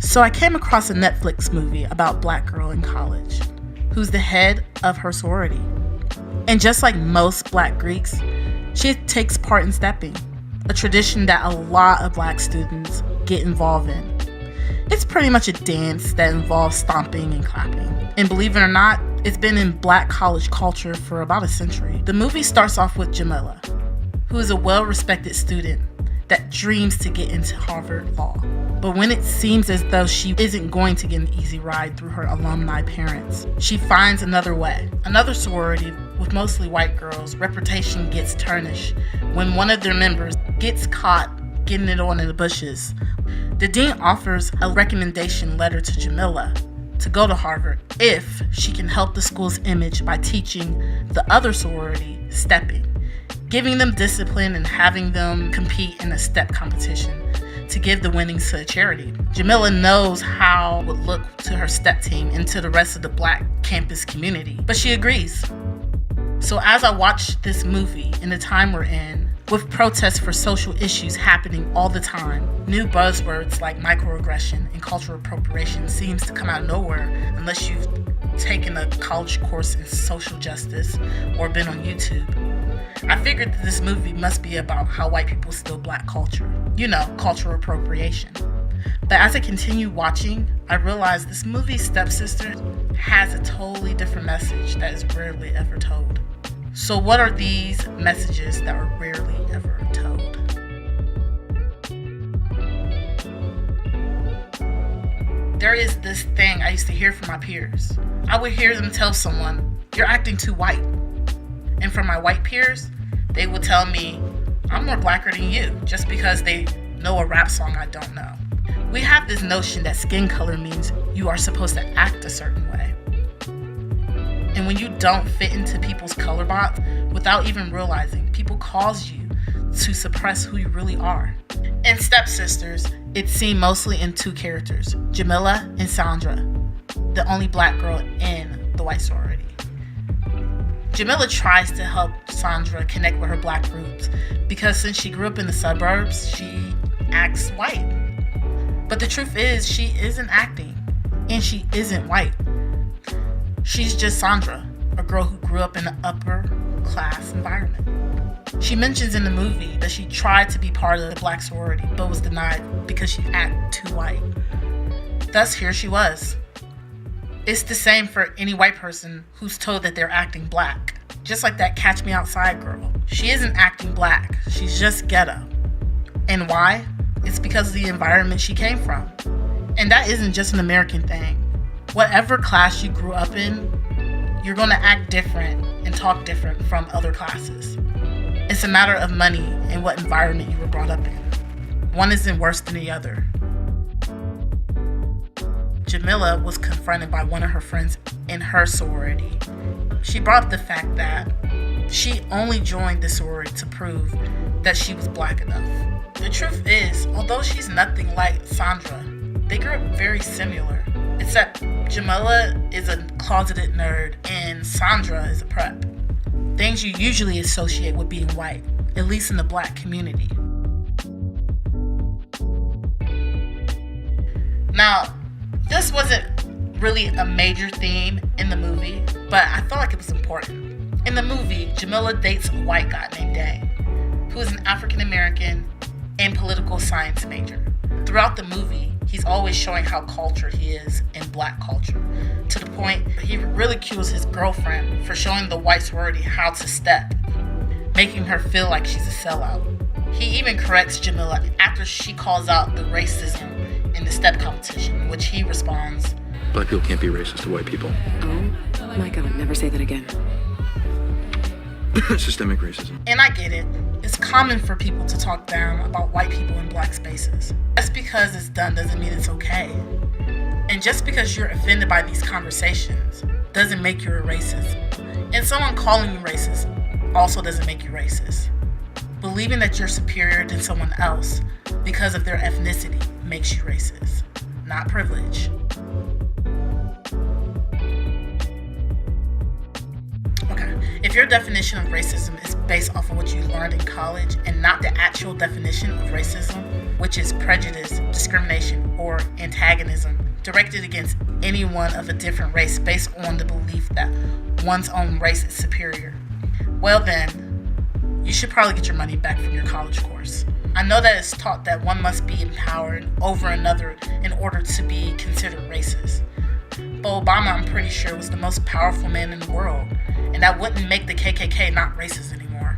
So I came across a Netflix movie about a black girl in college who's the head of her sorority. And just like most black Greeks, she takes part in stepping, a tradition that a lot of black students get involved in. It's pretty much a dance that involves stomping and clapping. And believe it or not, it's been in black college culture for about a century. The movie starts off with Jamila, who is a well-respected student that dreams to get into Harvard Law. But when it seems as though she isn't going to get an easy ride through her alumni parents, she finds another way. Another sorority with mostly white girls' reputation gets tarnished when one of their members gets caught getting it on in the bushes. The dean offers a recommendation letter to Jamila to go to Harvard if she can help the school's image by teaching the other sorority stepping, giving them discipline and having them compete in a step competition to give the winnings to a charity. Jamila knows how it would look to her step team and to the rest of the black campus community, but she agrees. So as I watch this movie in the time we're in, with protests for social issues happening all the time, new buzzwords like microaggression and cultural appropriation seems to come out of nowhere unless you've taken a college course in social justice or been on YouTube. I figured that this movie must be about how white people steal black culture. You know, cultural appropriation. But as I continue watching, I realized this movie, Stepsister, has a totally different message that is rarely ever told. So what are these messages that are rarely ever told? There is this thing I used to hear from my peers. I would hear them tell someone, "You're acting too white." And from my white peers, they would tell me, "I'm more blacker than you," just because they know a rap song I don't know. We have this notion that skin color means you are supposed to act a certain way. And when you don't fit into people's color box, without even realizing, people cause you to suppress who you really are. In Stepsisters, it's seen mostly in two characters, Jamila and Sandra, the only black girl in the white sorority. Jamila tries to help Sandra connect with her black roots because since she grew up in the suburbs, she acts white. But the truth is, she isn't acting, and she isn't white. She's just Sandra, a girl who grew up in an upper class environment. She mentions in the movie that she tried to be part of the black sorority, but was denied because she acted too white. Thus, here she was. It's the same for any white person who's told that they're acting black. Just like that Catch Me Outside girl. She isn't acting black, she's just ghetto. And why? It's because of the environment she came from. And that isn't just an American thing. Whatever class you grew up in, you're going to act different and talk different from other classes. It's a matter of money and what environment you were brought up in. One isn't worse than the other. Jamila was confronted by one of her friends in her sorority. She brought up the fact that she only joined the sorority to prove that she was black enough. The truth is, although she's nothing like Sandra, they grew up very similar. Except Jamila is a closeted nerd and Sandra is a prep. Things you usually associate with being white, at least in the black community. Now, this wasn't really a major theme in the movie, but I felt like it was important. In the movie, Jamila dates a white guy named Dane, who is an African American and political science major. Throughout the movie, he's always showing how cultured he is in black culture, to the point he ridicules his girlfriend for showing the white sorority how to step, making her feel like she's a sellout. He even corrects Jamila after she calls out the racism in the step competition, which he responds, "Black people can't be racist to white people." Oh my God, never say that again. Systemic racism. And I get it. It's common for people to talk down about white people in black spaces. Just because it's done doesn't mean it's okay. And just because you're offended by these conversations doesn't make you a racist. And someone calling you racist also doesn't make you racist. Believing that you're superior than someone else because of their ethnicity makes you racist, not privilege. Okay, if your definition of racism is based off of what you learned in college and not the actual definition of racism, which is prejudice, discrimination, or or antagonism directed against anyone of a different race based on the belief that one's own race is superior, well then, you should probably get your money back from your college course. I know that it's taught that one must be empowered over another in order to be considered racist. But Obama, I'm pretty sure, was the most powerful man in the world, and that wouldn't make the KKK not racist anymore.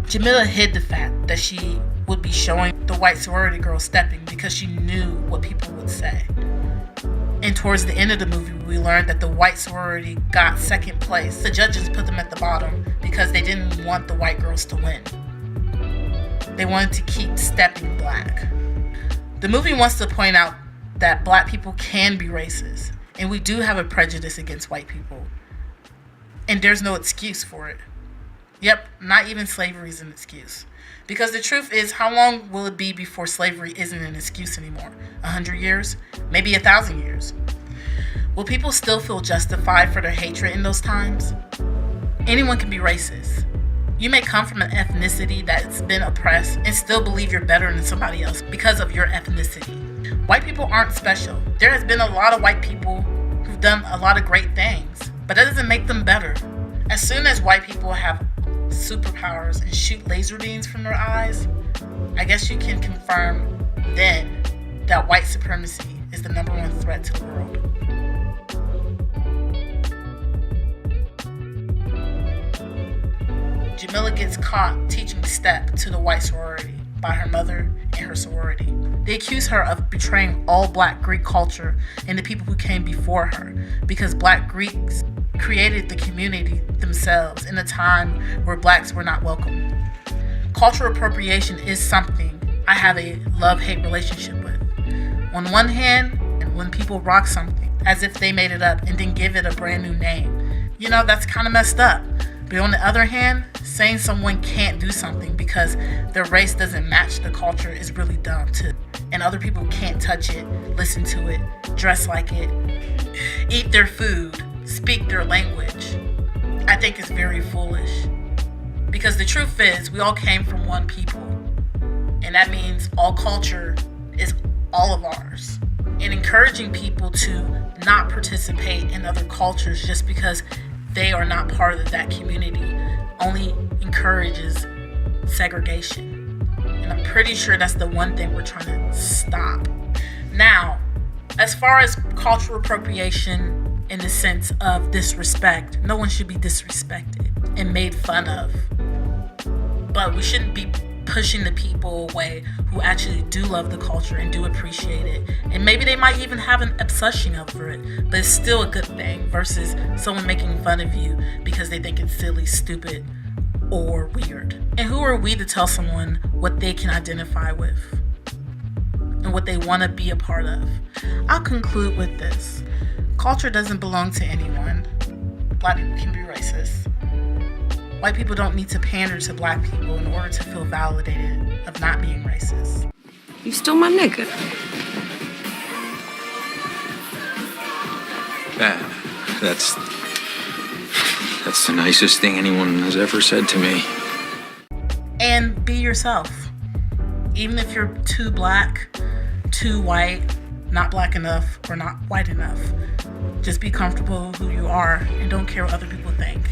Jamila hid the fact that she would be showing the white sorority girl stepping because she knew what people would say. And towards the end of the movie, we learned that the white sorority got second place. The judges put them at the bottom because they didn't want the white girls to win. They wanted to keep stepping black. The movie wants to point out that black people can be racist, and we do have a prejudice against white people. And there's no excuse for it. Yep, not even slavery is an excuse. Because the truth is, how long will it be before slavery isn't an excuse anymore? 100 years? Maybe 1,000 years? Will people still feel justified for their hatred in those times? Anyone can be racist. You may come from an ethnicity that's been oppressed and still believe you're better than somebody else because of your ethnicity. White people aren't special. There has been a lot of white people who've done a lot of great things, but that doesn't make them better. As soon as white people have superpowers and shoot laser beams from their eyes, I guess you can confirm then that white supremacy is the number one threat to the world. Jamila gets caught teaching step to the white sorority by her mother and her sorority. They accuse her of betraying all black Greek culture and the people who came before her because black Greeks created the community themselves in a time where blacks were not welcome. Cultural appropriation is something I have a love-hate relationship with. On one hand, when people rock something as if they made it up and then give it a brand new name, that's kind of messed up. But on the other hand, saying someone can't do something because their race doesn't match the culture is really dumb too. And other people can't touch it, listen to it, dress like it, eat their food, speak their language. I think it's very foolish. Because the truth is, we all came from one people. And that means all culture is all of ours. And encouraging people to not participate in other cultures just because they are not part of that community only encourages segregation. And I'm pretty sure that's the one thing we're trying to stop. Now, as far as cultural appropriation in the sense of disrespect, no one should be disrespected and made fun of. But we shouldn't be pushing the people away who actually do love the culture and do appreciate it. And maybe they might even have an obsession over it, but it's still a good thing versus someone making fun of you because they think it's silly, stupid, or weird. And who are we to tell someone what they can identify with and what they want to be a part of? I'll conclude with this. Culture doesn't belong to anyone. Black people can be racist. White people don't need to pander to black people in order to feel validated of not being racist. You still my nigga. That's the nicest thing anyone has ever said to me. And be yourself. Even if you're too black, too white, not black enough, or not white enough. Just be comfortable who you are and don't care what other people think.